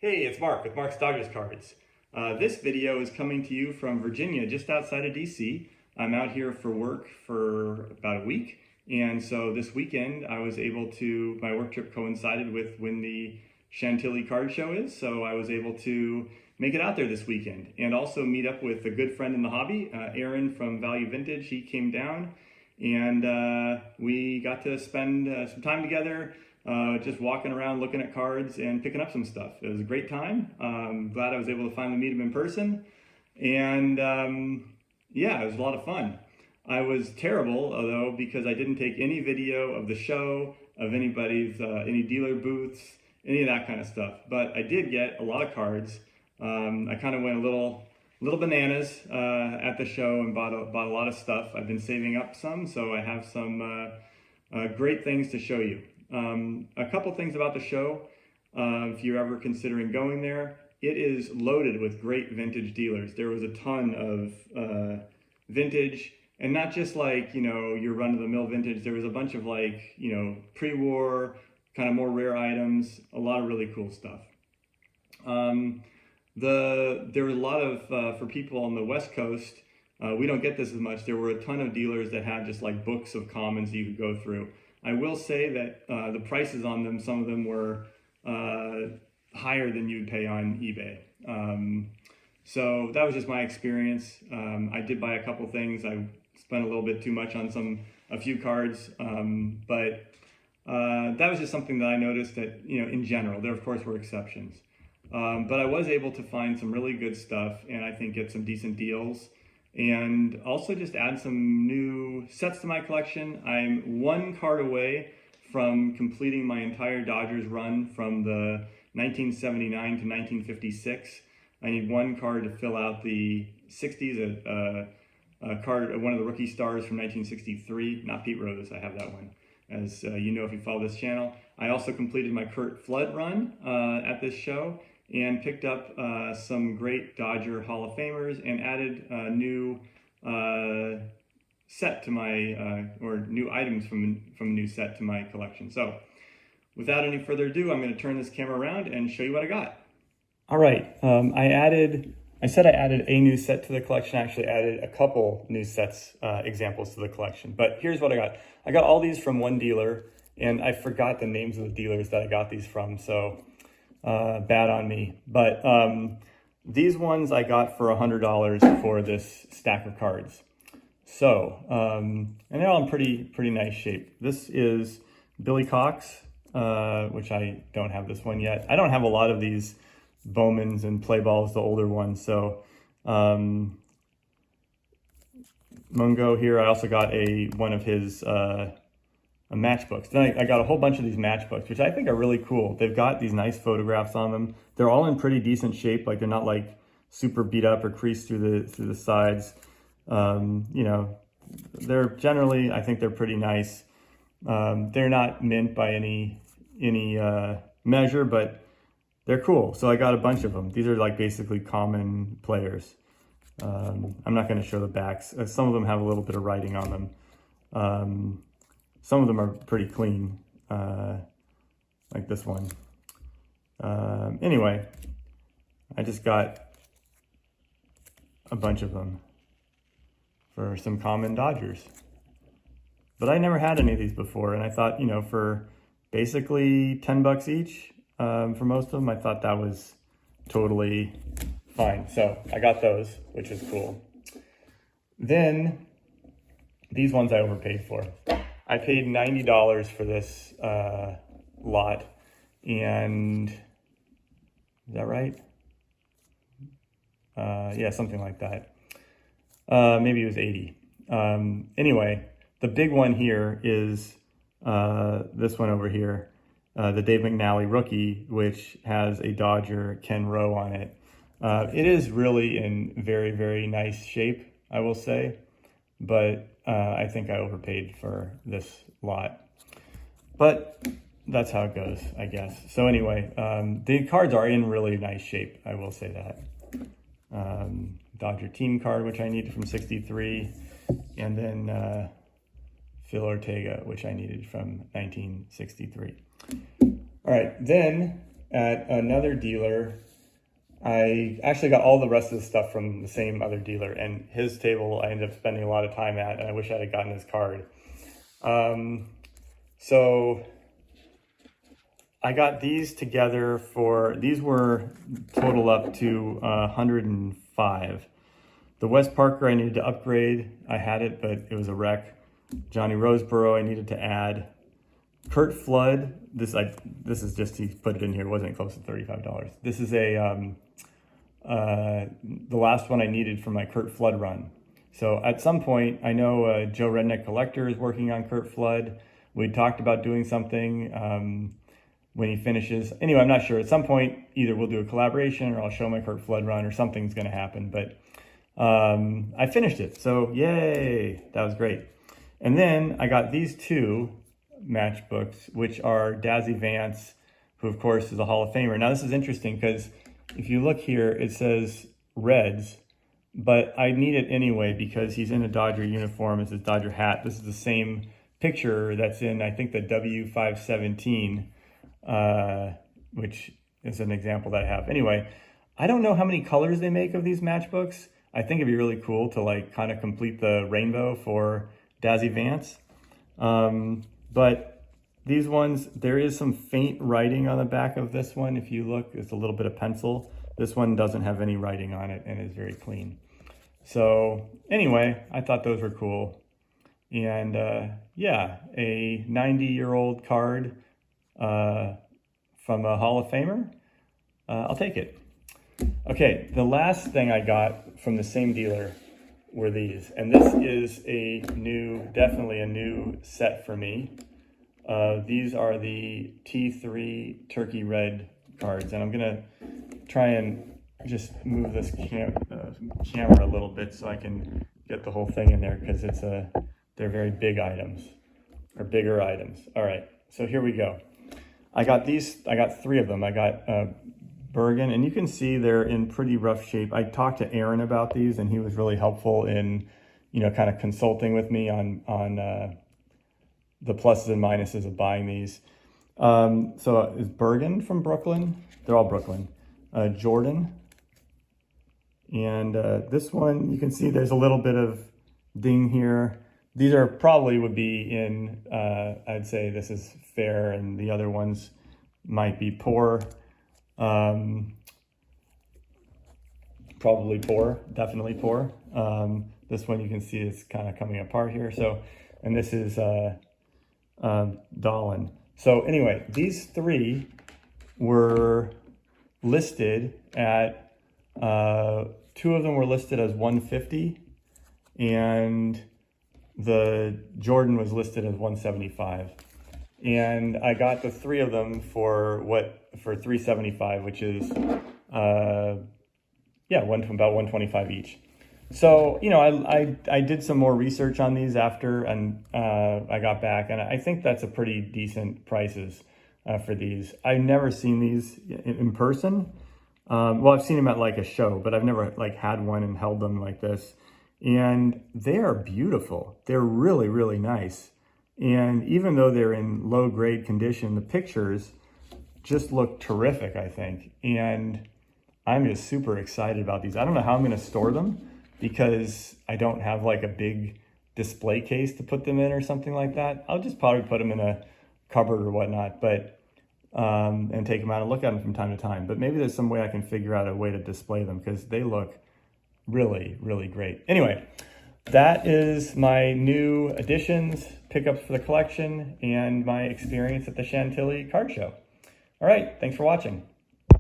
Hey, it's Mark with Mark's Dodgers Cards. This video is coming to you from Virginia, just outside of DC. I'm out here for work for about a week, and so this weekend I was able to, my work trip coincided with when the Chantilly card show is, so I was able to make it out there this weekend and also meet up with a good friend in the hobby, Aaron from Value Vintage. He came down and we got to spend some time together. Just walking around looking at cards and picking up some stuff. It was a great time. Glad I was able to finally meet him in person. And yeah, it was a lot of fun. I was terrible, though, because I didn't take any video of the show, of anybody's, any dealer booths, any of that kind of stuff. But I did get a lot of cards. I kind of went a little bananas at the show and bought a lot of stuff. I've been saving up some, so I have some great things to show you. A couple things about the show, if you're ever considering going there, it is loaded with great vintage dealers. There was a ton of vintage, and not just like, you know, your run-of-the-mill vintage. There was a bunch of like, you know, pre-war, kind of more rare items, a lot of really cool stuff. There were a lot of, for people on the West Coast, we don't get this as much. There were a ton of dealers that had just like books of commons you could go through. I will say that the prices on them, some of them were higher than you'd pay on eBay. So that was just my experience. I did buy a couple things. I spent a little bit too much on a few cards, but that was just something that I noticed that, you know, in general, there of course were exceptions. But I was able to find some really good stuff and I think get some decent deals. And also just add some new sets to my collection. I'm one card away from completing my entire Dodgers run from the 1979 to 1956. I need one card to fill out the 60s, a card, one of the rookie stars from 1963, not Pete Rose, I have that one, as you know if you follow this channel. I also completed my Curt Flood run at this show, and picked up some great Dodger Hall of Famers and added a new set to my, or new items from a new set to my collection. So without any further ado, I'm going to turn this camera around and show you what I got. All right, I said I added a new set to the collection. I actually added a couple new sets, examples to the collection. But here's what I got. I got all these from one dealer, and I forgot the names of the dealers that I got these from, so bad on me. But these ones I got for $100 for this stack of cards. So, and they're all in pretty nice shape. This is Billy Cox, which I don't have this one yet. I don't have a lot of these Bowmans and play balls, the older ones. So, Mungo here. I also got one of his matchbooks. Then I got a whole bunch of these matchbooks, which I think are really cool. They've got these nice photographs on them. They're all in pretty decent shape. Like they're not like super beat up or creased through the sides. You know, they're generally, I think they're pretty nice. They're not mint by any measure, but they're cool. So I got a bunch of them. These are like basically common players. I'm not going to show the backs. Some of them have a little bit of writing on them. Some of them are pretty clean, like this one. Anyway, I just got a bunch of them for some common Dodgers. But I never had any of these before, and I thought, you know, for basically 10 bucks each, for most of them, I thought that was totally fine. So I got those, which is cool. Then these ones I overpaid for. I paid $90 for this lot, and is that right? Yeah, something like that. Maybe it was 80. Anyway, the big one here is this one over here, the Dave McNally rookie, which has a Dodger Ken Rowe on it. It is really in very nice shape, I will say, but I think I overpaid for this lot. But that's how it goes, I guess. So anyway, the cards are in really nice shape, I will say that. Dodger team card, which I needed from '63, and then Phil Ortega, which I needed from 1963. All right, then at another dealer. I actually got all the rest of the stuff from the same other dealer, and his table I ended up spending a lot of time at, and I wish I had gotten his card. So I got these together these were total up to 105. The West Parker I needed to upgrade. I had it, but it was a wreck. Johnny Roseboro I needed to add. Kurt Flood, this is just, he put it in here, it wasn't close to $35. This is the last one I needed for my Kurt Flood run. So at some point, I know Joe Redneck Collector is working on Kurt Flood. We talked about doing something when he finishes. Anyway, I'm not sure. At some point, either we'll do a collaboration or I'll show my Kurt Flood run or something's gonna happen, but I finished it, so yay, that was great. And then I got these two matchbooks, which are Dazzy Vance, who of course is a Hall of Famer. Now this is interesting because if you look here, it says Reds, but I need it anyway because he's in a Dodger uniform. It's his Dodger hat. This is the same picture that's in, I think, the W517, which is an example that I have. Anyway, I don't know how many colors they make of these matchbooks. I think it'd be really cool to like kind of complete the rainbow for Dazzy Vance. But these ones, there is some faint writing on the back of this one. If you look, it's a little bit of pencil. This one doesn't have any writing on it and is very clean. So anyway, I thought those were cool. And yeah, a 90-year-old card from a Hall of Famer, I'll take it. Okay, the last thing I got from the same dealer were these, and this is definitely a new set for me. These are the T3 Turkey Red cards, and I'm gonna try and just move this camera a little bit so I can get the whole thing in there because they're very big items, or bigger items. All right, so here we go. I got three of them. I got Bergen, and you can see they're in pretty rough shape. I talked to Aaron about these, and he was really helpful in, kind of consulting with me on the pluses and minuses of buying these. So is Bergen from Brooklyn? They're all Brooklyn. Jordan, and this one, you can see there's a little bit of ding here. These would be in, I'd say this is fair, and the other ones might be poor. Probably poor, definitely poor. This one you can see is kind of coming apart here. So, and this is Dahlin. So anyway, these three were listed at, two of them were listed as 150, and the Jordan was listed as 175. And I got the three of them for $375, which is about 125 each. So I did some more research on these after, and I got back, and I think that's a pretty decent prices for these. I've never seen these in person. Well, I've seen them at like a show, but I've never like had one and held them like this. And they are beautiful. They're really, really nice. And even though they're in low grade condition, the pictures just look terrific, I think. And I'm just super excited about these. I don't know how I'm going to store them because I don't have like a big display case to put them in or something like that. I'll just probably put them in a cupboard or whatnot, but and take them out and look at them from time to time. But maybe there's some way I can figure out a way to display them because they look really, really great. Anyway, that is my new additions, pickups for the collection, and my experience at the Chantilly card show. All right, thanks for watching.